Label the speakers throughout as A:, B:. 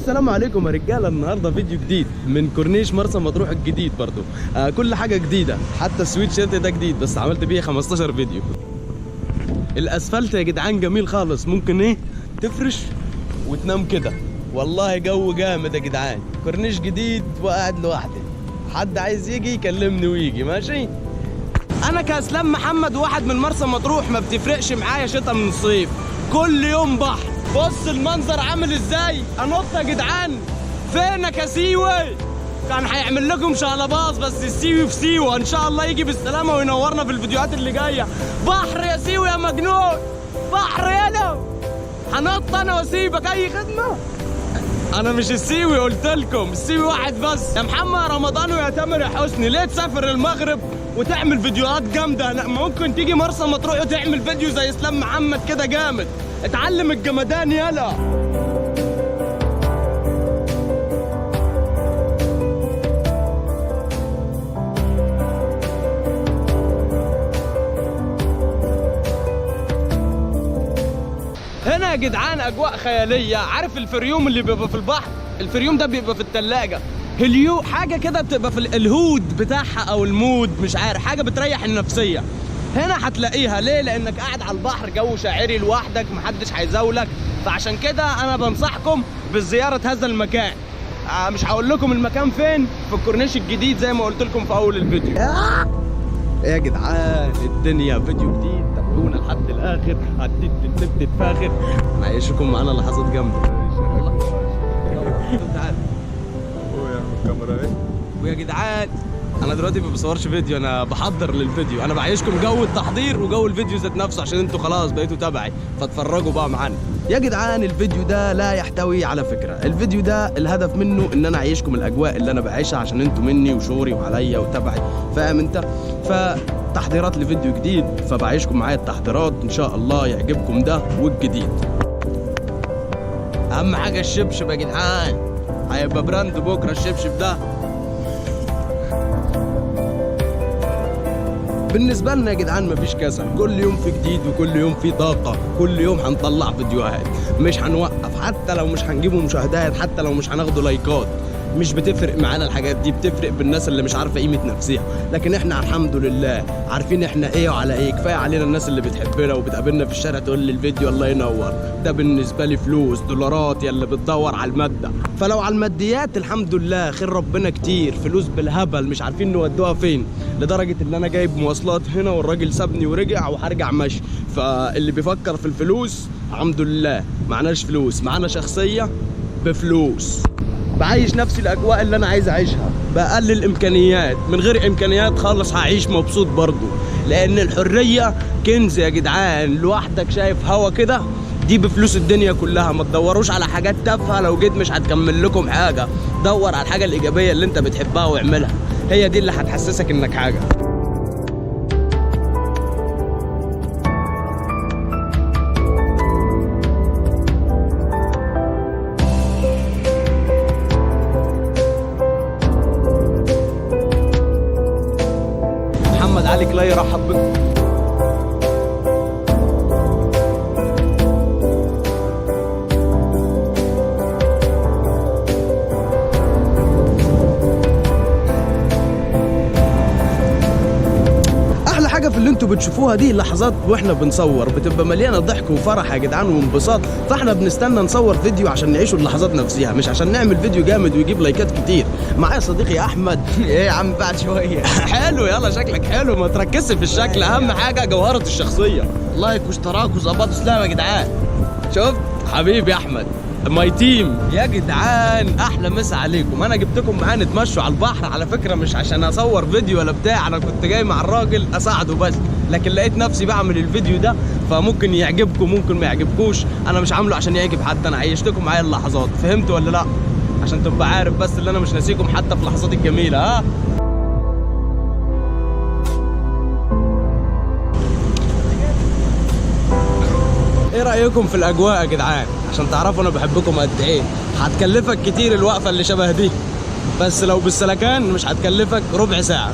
A: السلام عليكم يا رجاله. النهارده فيديو جديد من كورنيش مرسى مطروح الجديد برضو. كل حاجه جديده، حتى السويت شيرت ده جديد بس عملت بيه 15 فيديو. الاسفلت يا جدعان جميل خالص، ممكن تفرش وتنام كده. والله جو جامد يا جدعان. كورنيش جديد وقاعد لوحدي، حد عايز يجي يكلمني ويجي ماشي. انا كاسلام محمد واحد من مرسى مطروح، ما بتفرقش معايا شتا من الصيف، كل يوم بحر. بص المنظر عامل ازاي. انط يا جدعان. فينك يا سيوي؟ كان هيعمل لكم شقلباظ، بس السيوي في سيوه ان شاء الله يجي بالسلامه وينورنا في الفيديوهات اللي جايه. بحر يا سيوي يا مجنون، بحر يلا. هنط انا واسيبك اي خدمه. انا مش السيوي، قلت لكم السيوي واحد بس. يا محمد رمضان ويا تامر يا حسني، ليه تسافر المغرب وتعمل فيديوهات جامده؟ ممكن تيجي مرسى مطروح وتعمل فيديو زي اسلام محمد كده جامد. اتعلم الجمدان يلا. هنا يا جدعان اجواء خياليه. عارف الفريوم اللي بيبقى في البحر؟ الفريوم ده بيبقى في الثلاجه. هليو حاجه كده بتبقى في الهود بتاعها او المود، مش عارف، حاجه بتريح النفسيه. هنا هتلاقيها. ليه؟ لانك قاعد على البحر، جو شاعري لوحدك، محدش هيزاولك. فعشان كده انا بنصحكم بزياره هذا المكان. مش هقول لكم المكان فين، في الكورنيش الجديد زي ما قلت لكم في اول الفيديو. يا جدعان الدنيا فيديو جديد، تابعونا لحد الاخر. هتتت فاخر، نعيشكم معانا لحظات جامده. تعال الكاميرا اهي. ويا جدعان انا دلوقتي ما بصورش فيديو، انا بحضر للفيديو. انا بعيشكم جو التحضير وجو الفيديو ذات نفسه، عشان انتوا خلاص بقيتوا تبعي، فاتفرجوا بقى معانا. يا جدعان الفيديو ده لا يحتوي على فكره. الفيديو ده الهدف منه ان انا اعيشكم الاجواء اللي انا بعيشها، عشان انتوا مني وشوري وعليا وتبعي، فاهم انت؟ فتحضيرات لفيديو جديد، فبعيشكم معايا التحضيرات ان شاء الله يعجبكم ده والجديد. اهم حاجه الشبشب يا جدعان، هيبقى براند بكره الشبشب ده. بالنسبة لنا يا جدعان مفيش كسل، كل يوم في جديد وكل يوم في طاقة. كل يوم هنطلع فيديوهات، مش هنوقف. حتى لو مش هنجيبوا مشاهدات، حتى لو مش هناخدوا لايكات، مش بتفرق معانا الحاجات دي. بتفرق بالناس اللي مش عارفة قيمة نفسها، لكن احنا الحمد لله عارفين احنا ايه وعلى ايه. كفاية علينا الناس اللي بتحبنا وبتقابلنا في الشارع تقول لي الفيديو الله ينور. ده بالنسبة لي فلوس دولارات يا اللي بتدور على المادة. فلو على الماديات الحمد لله خير ربنا كتير، فلوس بالهبل مش عارفين نودوها فين، لدرجة ان انا جايب مواصلات هنا والراجل سابني ورجع وهرجع ماشي. فاللي بيفكر في الفلوس الحمد لله معناش فلوس، معانا شخصية بفلوس. بعيش نفسي الاجواء اللي انا عايز اعيشها، بقلل امكانيات. من غير امكانيات خالص هعيش مبسوط برضو، لان الحريه كنز يا جدعان. لوحدك شايف هوا كده، دي بفلوس الدنيا كلها. ما تدوروش على حاجات تافهه، لو جيت مش هتكمل لكم حاجه. دور على الحاجه الايجابيه اللي انت بتحبها واعملها، هي دي اللي هتحسسك انك حاجه. محمد علي كلاي رحب بكم. احلى حاجه في اللي انتوا بتشوفوها دي لحظات واحنا بنصور، بتبقى مليانه ضحك وفرح يا جدعان وانبساط. فاحنا بنستنى نصور فيديو عشان نعيشوا اللحظات نفسها، مش عشان نعمل فيديو جامد ويجيب لايكات كتير. معايا صديقي احمد.
B: ايه يا عم بعد شويه.
A: حلو يلا، شكلك حلو، ما تركزش في الشكل، اهم حاجه جوهره الشخصيه.
B: لايك واشتراك وظبطوا سلام يا جدعان.
A: شفت حبيبي احمد ماي تيم. يا جدعان احلى مسا عليكم. انا جبتكم معايا نتمشوا على البحر، على فكره مش عشان اصور فيديو ولا بتاع، انا كنت جاي مع الراجل اساعده بس، لكن لقيت نفسي بعمل الفيديو ده، فممكن يعجبكم ممكن ما يعجبكوش. انا مش عامله عشان يعجب حد، انا عيشتكم معايا اللحظات، فهمتوا ولا لا؟ عشان تبقى عارف بس اللي انا مش ناسيكم حتى في اللحظات الجميله. ها ايه رايكم في الاجواء يا جدعان؟ عشان تعرفوا انا بحبكم قد ايه. هتكلفك كتير الوقفه اللي شبه دي، بس لو بالسلكان مش هتكلفك ربع ساعه.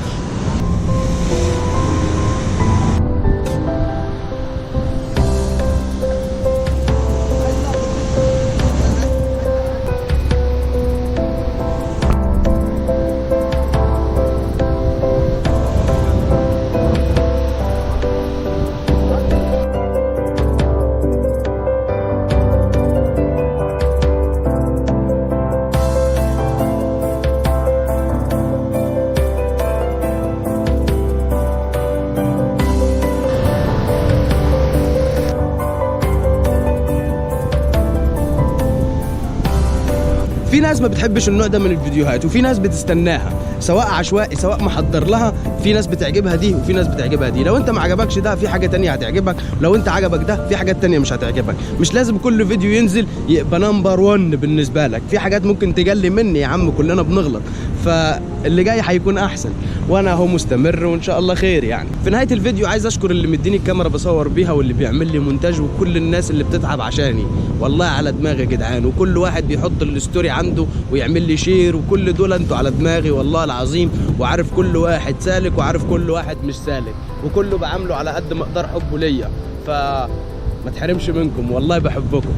A: في ناس ما بتحبش النوع ده من الفيديوهات، وفي ناس بتستناها سواء عشوائي سواء محضر لها. في ناس بتعجبها دي وفي ناس بتعجبها دي. لو انت ما عجبكش ده في حاجه تانية هتعجبك، لو انت عجبك ده في حاجات تانية مش هتعجبك. مش لازم كل فيديو ينزل يبقى نمبر 1 بالنسبه لك. في حاجات ممكن تجلي مني يا عم، كلنا بنغلط، فاللي جاي هيكون احسن، وانا اهو مستمر وان شاء الله خير يعني. في نهايه الفيديو عايز اشكر اللي مديني الكاميرا بصور بيها، واللي بيعمل لي مونتاج، وكل الناس اللي بتتعب عشاني، والله على دماغي يا جدعان. وكل واحد بيحط الستوري عنده ويعمل لي شير، وكل دول انتوا على دماغي والله العظيم. وعارف كل واحد سالك وعارف كل واحد مش سالك، وكله بعامله على قد ما اقدر حبه ليا، فما تحرمش منكم والله بحبكم.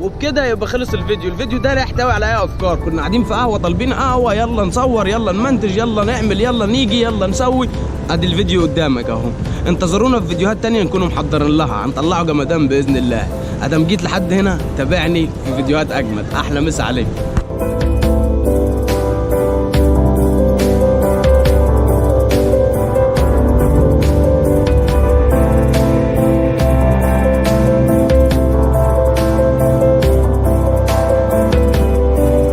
A: وبكده يبقى خلص الفيديو ده لا يحتوي على اي افكار. كنا قاعدين في قهوه طالبين قهوه، يلا نصور يلا نمنتج يلا نعمل يلا نيجي يلا نسوي. ادي الفيديو قدامك اهو. انتظرونا في فيديوهات تانية نكونوا محضرين لها، هنطلعوا جمدان باذن الله. ادام جيت لحد هنا تابعني في فيديوهات اجمد. احلى مسا عليك.